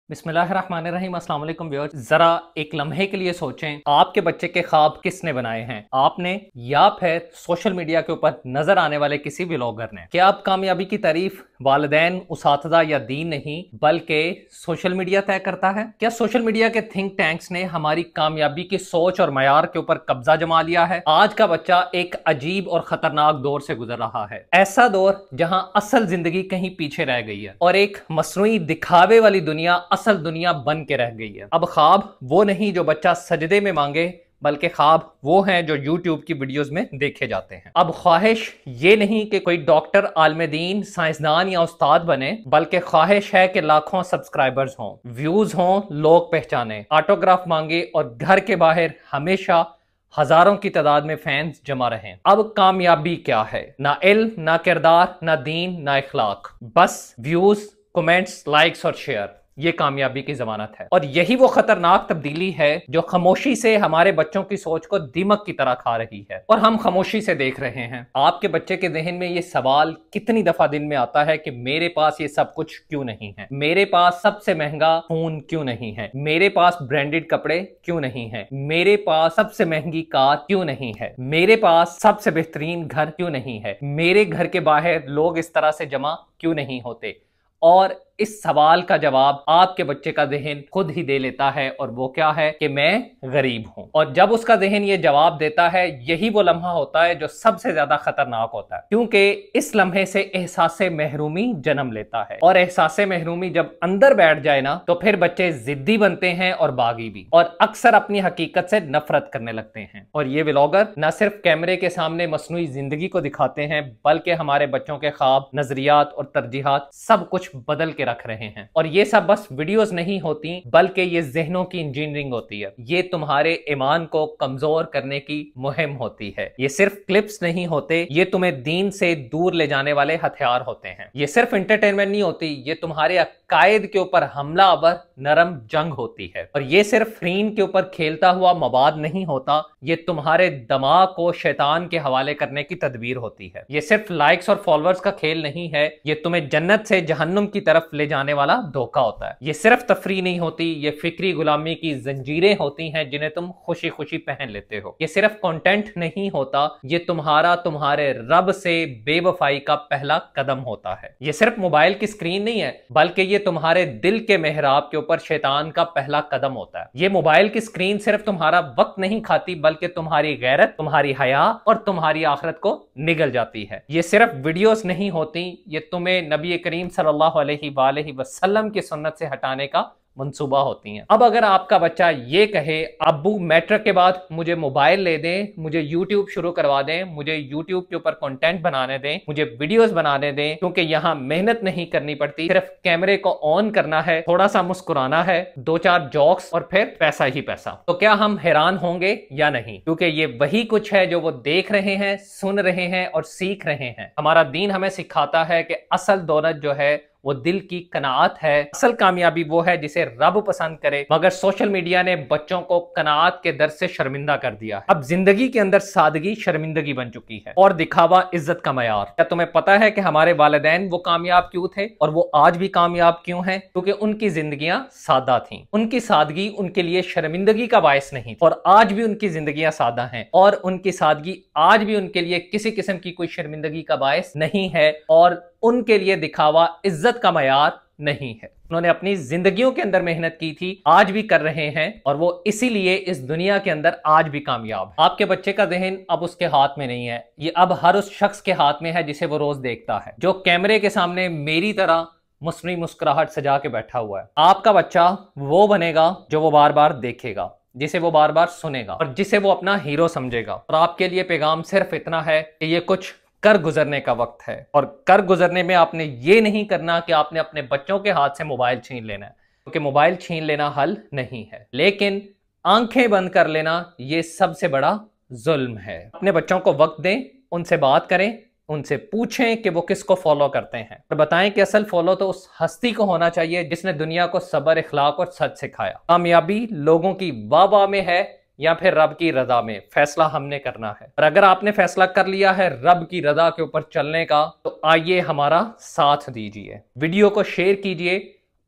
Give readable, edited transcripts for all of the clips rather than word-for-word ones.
बिस्मिल्लाहिर्रहमानिर्रहीम, अस्सलाम वालेकुम व्यूअर्स। जरा एक लम्हे के लिए सोचें, आपके बच्चे के ख्वाब किसने बनाए हैं, आपने या फिर सोशल मीडिया के ऊपर नजर आने वाले किसी व्लॉगर ने? क्या अब कामयाबी की तारीफ वालिदैन, उसातिज़ा या दीन नहीं बल्कि सोशल मीडिया तय करता है? क्या सोशल मीडिया के थिंक टैंक्स ने हमारी कामयाबी की सोच और मयार के ऊपर कब्जा जमा लिया है? आज का बच्चा एक अजीब और खतरनाक दौर से गुजर रहा है, ऐसा दौर जहां असल जिंदगी कहीं पीछे रह गई है और एक मसनूई दिखावे वाली दुनिया असल दुनिया बन के रह गई है। अब ख्वाब वो नहीं जो बच्चा सजदे में मांगे, बल्कि ख्वाब वो हैं जो YouTube की वीडियोस में देखे जाते हैं। अब ख्वाहिश ये नहीं कि कोई डॉक्टर, आलिम दीन, साइंसदान या उस्ताद बने, बल्कि ख्वाहिश है कि लाखों सब्सक्राइबर्स हों, व्यूज हों, लोग पहचाने, ऑटोग्राफ मांगे और घर के बाहर हमेशा हजारों की तादाद में फैंस जमा रहे। अब कामयाबी क्या है? ना इल्म, ना किरदार, ना दीन, ना इखलाक, बस व्यूज, कमेंट्स, लाइक्स और शेयर। ये कामयाबी की जमानत है और यही वो खतरनाक तब्दीली है जो खामोशी से हमारे बच्चों की सोच को दीमक की तरह खा रही है और हम खामोशी से देख रहे हैं। आपके बच्चे के जहन में ये सवाल कितनी दफा दिन में आता है कि मेरे पास ये सब कुछ क्यों नहीं है, मेरे पास सबसे महंगा फोन क्यों नहीं है, मेरे पास ब्रांडेड कपड़े क्यों नहीं है, मेरे पास सबसे महंगी कार क्यों नहीं है, मेरे पास सबसे बेहतरीन घर क्यों नहीं है, मेरे घर के बाहर लोग इस तरह से जमा क्यों नहीं होते? और इस सवाल का जवाब आपके बच्चे का जहन खुद ही दे लेता है और वो क्या है कि मैं गरीब हूं। और जब उसका जहन ये जवाब देता है, यही वो लम्हा होता है जो सबसे ज्यादा खतरनाक होता है, क्योंकि इस लम्हे से एहसासे महरूमी जन्म लेता है और एहसासे महरूमी जब अंदर बैठ जाए ना, तो फिर बच्चे जिद्दी बनते हैं और बागी भी, और अक्सर अपनी हकीकत से नफरत करने लगते हैं। और ये व्लॉगर न सिर्फ कैमरे के सामने मसनूई जिंदगी को दिखाते हैं, बल्कि हमारे बच्चों के ख्वाब, नजरियात और तरजीहात सब कुछ बदल के रख रहे हैं। और ये सब बस वीडियोस नहीं होती, बल्कि ये जहनों की इंजीनियरिंग होती है। ये तुम्हारे ईमान को कमजोर करने की मुहिम होती है। ये सिर्फ क्लिप्स नहीं होते, ये तुम्हें दीन से दूर ले जाने वाले हथियार होते हैं। ये सिर्फ एंटरटेनमेंट नहीं होती, ये तुम्हारे अकायद के ऊपर हमलावर नरम जंग होती है। और ये सिर्फ स्क्रीन के ऊपर खेलता हुआ मवाद नहीं होता, ये तुम्हारे दिमाग को शैतान के हवाले करने की तदबीर होती है। ये सिर्फ लाइक्स और फॉलोअर्स का खेल नहीं है, ये तुम्हें जन्नत से जहन्नुम की तरफ ले जाने वाला धोखा होता है। ये सिर्फ तफरी नहीं होती, ये फिक्री गुलामी की जंजीरें होती हैं जिन्हें तुम खुशी खुशी पहन लेते हो। ये सिर्फ कंटेंट नहीं होता, ये तुम्हारे रब से बेवफाई का पहला कदम होता है। ये सिर्फ मोबाइल की स्क्रीन नहीं है, बल्कि ये तुम्हारे दिल के मेहराब के ऊपर शैतान का पहला कदम होता है। ये मोबाइल की स्क्रीन सिर्फ तुम्हारा वक्त नहीं खाती, बल्कि तुम्हारी गैरत, तुम्हारी हया और तुम्हारी आखिरत को निगल जाती है। ये सिर्फ वीडियोस नहीं होती, ये तुम्हें नबी करीम सल्लल्लाहु अलैहि वसल्लम की सुन्नत से हटाने का मंसूबा होती हैं। अब अगर आपका बच्चा ये कहे, अब्बू मैट्रिक के बाद मुझे मोबाइल ले दें, मुझे यूट्यूब शुरू करवा दें, मुझे यूट्यूब के ऊपर कंटेंट बनाने दें, मुझे वीडियोस बनाने दें, क्योंकि यहाँ मेहनत नहीं करनी पड़ती, सिर्फ कैमरे को ऑन करना है, थोड़ा सा मुस्कुराना है, दो चार जोक्स और फिर पैसा ही पैसा, तो क्या हम हैरान होंगे या नहीं? क्योंकि ये वही कुछ है जो वो देख रहे हैं, सुन रहे हैं और सीख रहे हैं। हमारा दीन हमें सिखाता है कि असल दौलत जो है वो दिल की कनाअत है, असल कामयाबी वो है जिसे रब पसंद करे। मगर सोशल मीडिया ने बच्चों को कनाअत के दर से शर्मिंदा कर दिया। अब जिंदगी के अंदर सादगी शर्मिंदगी बन चुकी है और दिखावा इज्जत का मयार। क्या तुम्हें पता है कि हमारे वालिदैन वो कामयाब क्यों थे और वो आज भी कामयाब क्यों हैं? क्योंकि उनकी जिंदगियां सादा थीं। उनकी सादगी उनके लिए शर्मिंदगी का बायस नहीं, और आज भी उनकी जिंदगियां सादा हैं और उनकी सादगी आज भी उनके लिए किसी किस्म की कोई शर्मिंदगी का बायस नहीं है, और उनके लिए दिखावा इज्जत का मयार नहीं है। उन्होंने अपनी जिंदगियों के अंदर मेहनत की थी, आज भी कर रहे हैं, और वो इसीलिए इस दुनिया के अंदर आज भी कामयाब है। आपके बच्चे का जहन अब उसके हाथ में नहीं है, ये अब हर उस शख्स के हाथ में है जिसे वो रोज देखता है, जो कैमरे के सामने मेरी तरह मुस्लिम मुस्कुराहट सजा के बैठा हुआ है। आपका बच्चा वो बनेगा जो वो बार बार देखेगा, जिसे वो बार बार सुनेगा और जिसे वो अपना हीरो समझेगा। और आपके लिए पैगाम सिर्फ इतना है कि ये कुछ कर गुजरने का वक्त है, और कर गुजरने में आपने ये नहीं करना कि आपने अपने बच्चों के हाथ से मोबाइल छीन लेना है, क्योंकि मोबाइल छीन लेना हल नहीं है, लेकिन आंखें बंद कर लेना ये सबसे बड़ा जुल्म है। अपने बच्चों को वक्त दें, उनसे बात करें, उनसे पूछें कि वो किसको फॉलो करते हैं, और बताएं कि असल फॉलो तो उस हस्ती को होना चाहिए जिसने दुनिया को सब्र, इखलाक और सच सिखाया। कामयाबी लोगों की वाह में है या फिर रब की रजा में, फैसला हमने करना है। और अगर आपने फैसला कर लिया है रब की रजा के ऊपर चलने का, तो आइए हमारा साथ दीजिए, वीडियो को शेयर कीजिए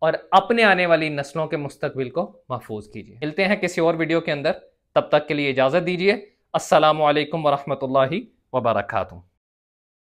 और अपने आने वाली नस्लों के मुस्तकबिल को महफूज कीजिए। मिलते हैं किसी और वीडियो के अंदर, तब तक के लिए इजाजत दीजिए। अस्सलामु अलैकुम वरहमतुल्लाहि वबरकातुहू।